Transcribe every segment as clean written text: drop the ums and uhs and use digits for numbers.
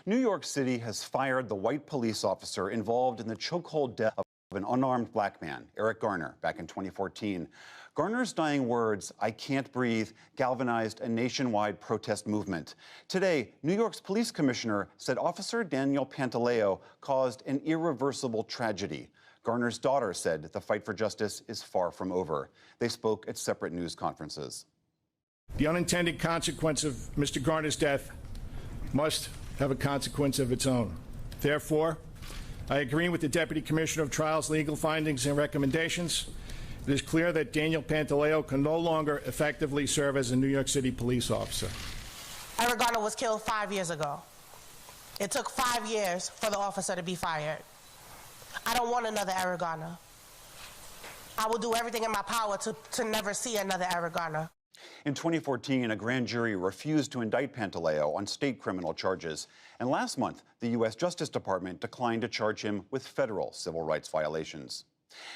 New York City has fired the white police officer involved in the chokehold death of an unarmed black man, Eric Garner, back in 2014. Garner's dying words, "I can't breathe," galvanized a nationwide protest movement. Today, New York's police commissioner said Officer Daniel Pantaleo caused an irreversible tragedy. Garner's daughter said the fight for justice is far from over. They spoke at separate news conferences. The unintended consequence of Mr. Garner's death must have a consequence of its own. Therefore, I agree with the Deputy Commissioner of Trials' legal findings and recommendations. It is clear that Daniel Pantaleo can no longer effectively serve as a New York City police officer. Eric Garner was killed 5 years ago. It took 5 years for the officer to be fired. I don't want another Eric Garner. I will do everything in my power to never see another Eric Garner. In 2014, a grand jury refused to indict Pantaleo on state criminal charges. And last month, the U.S. Justice Department declined to charge him with federal civil rights violations.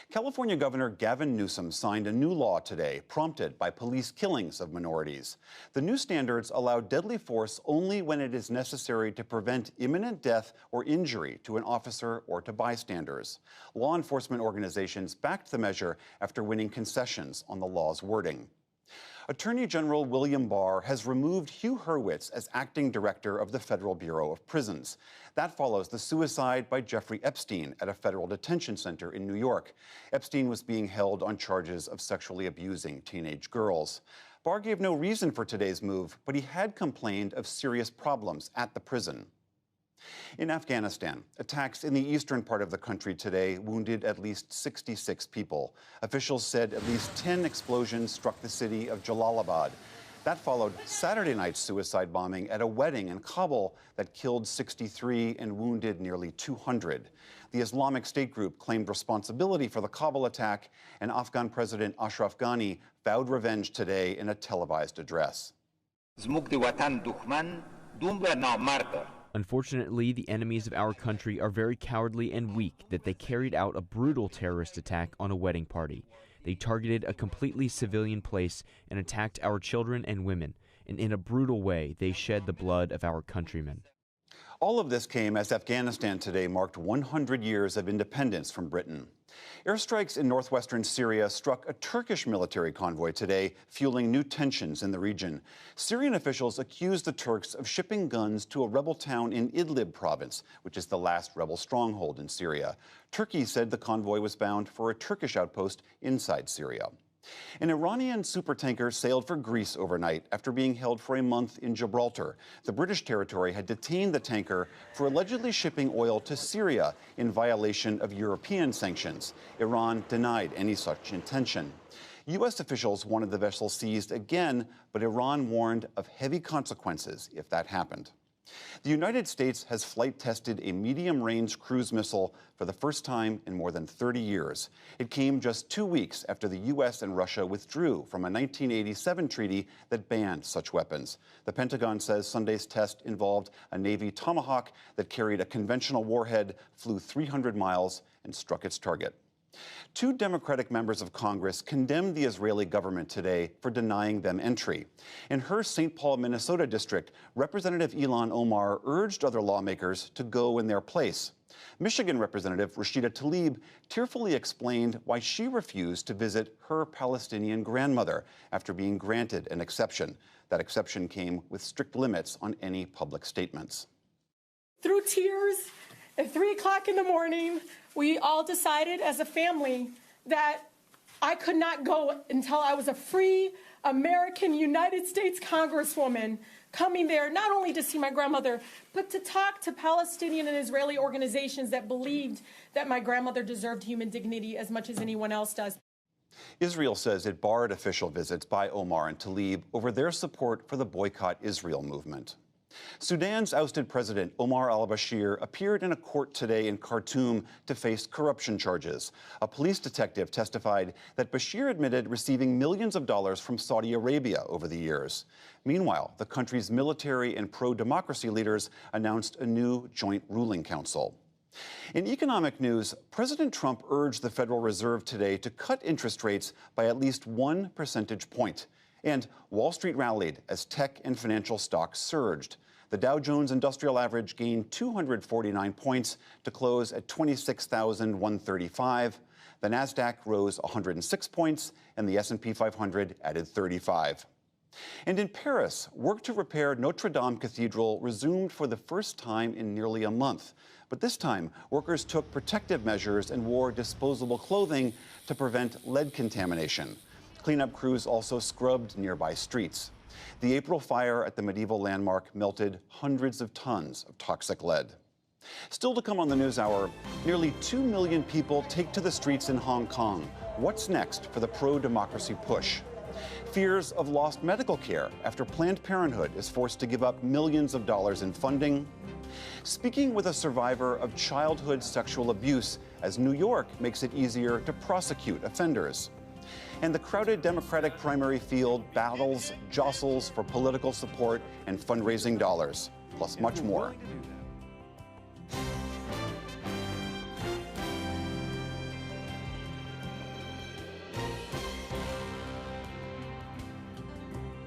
California Governor Gavin Newsom signed a new law today, prompted by police killings of minorities. The new standards allow deadly force only when it is necessary to prevent imminent death or injury to an officer or to bystanders. Law enforcement organizations backed the measure after winning concessions on the law's wording. Attorney General William Barr has removed Hugh Hurwitz as acting director of the Federal Bureau of Prisons. That follows the suicide by Jeffrey Epstein at a federal detention center in New York. Epstein was being held on charges of sexually abusing teenage girls. Barr gave no reason for today's move, but he had complained of serious problems at the prison. In Afghanistan, attacks in the eastern part of the country today wounded at least 66 people. Officials said at least 10 explosions struck the city of Jalalabad. That followed Saturday night's suicide bombing at a wedding in Kabul that killed 63 and wounded nearly 200. The Islamic State group claimed responsibility for the Kabul attack, and Afghan President Ashraf Ghani vowed revenge today in a televised address. Unfortunately, the enemies of our country are very cowardly and weak that they carried out a brutal terrorist attack on a wedding party. They targeted a completely civilian place and attacked our children and women. And in a brutal way, they shed the blood of our countrymen. All of this came as Afghanistan today marked 100 years of independence from Britain. Airstrikes in northwestern Syria struck a Turkish military convoy today, fueling new tensions in the region. Syrian officials accused the Turks of shipping guns to a rebel town in Idlib province, which is the last rebel stronghold in Syria. Turkey said the convoy was bound for a Turkish outpost inside Syria. An Iranian supertanker sailed for Greece overnight after being held for a month in Gibraltar. The British territory had detained the tanker for allegedly shipping oil to Syria in violation of European sanctions. Iran denied any such intention. U.S. officials wanted the vessel seized again, but Iran warned of heavy consequences if that happened. The United States has flight tested a medium-range cruise missile for the first time in more than 30 years. It came just 2 weeks after the U.S. and Russia withdrew from a 1987 treaty that banned such weapons. The Pentagon says Sunday's test involved a Navy Tomahawk that carried a conventional warhead, flew 300 miles, and struck its target. 2 Democratic members of Congress condemned the Israeli government today for denying them entry. In her St. Paul, Minnesota district, Representative Ilhan Omar urged other lawmakers to go in their place. Michigan Representative Rashida Tlaib tearfully explained why she refused to visit her Palestinian grandmother after being granted an exception. That exception came with strict limits on any public statements. Through tears, at 3 o'clock in the morning, we all decided as a family that I could not go until I was a free American United States Congresswoman coming there not only to see my grandmother, but to talk to Palestinian and Israeli organizations that believed that my grandmother deserved human dignity as much as anyone else does. Israel says it barred official visits by Omar and Tlaib over their support for the Boycott Israel movement. Sudan's ousted president, Omar al-Bashir, appeared in a court today in Khartoum to face corruption charges. A police detective testified that Bashir admitted receiving millions of dollars from Saudi Arabia over the years. Meanwhile, the country's military and pro-democracy leaders announced a new joint ruling council. In economic news, President Trump urged the Federal Reserve today to cut interest rates by at least 1 percentage point. And Wall Street rallied as tech and financial stocks surged. The Dow Jones Industrial Average gained 249 points to close at 26,135. The Nasdaq rose 106 points, and the S&P 500 added 35. And in Paris, work to repair Notre Dame Cathedral resumed for the first time in nearly a month. But this time, workers took protective measures and wore disposable clothing to prevent lead contamination. Cleanup crews also scrubbed nearby streets. The April fire at the medieval landmark melted hundreds of tons of toxic lead. Still to come on the NewsHour, nearly 2 million people take to the streets in Hong Kong. What's next for the pro-democracy push? Fears of lost medical care after Planned Parenthood is forced to give up millions of dollars in funding. Speaking with a survivor of childhood sexual abuse as New York makes it easier to prosecute offenders. And the crowded Democratic primary field jostles for political support and fundraising dollars, plus much more.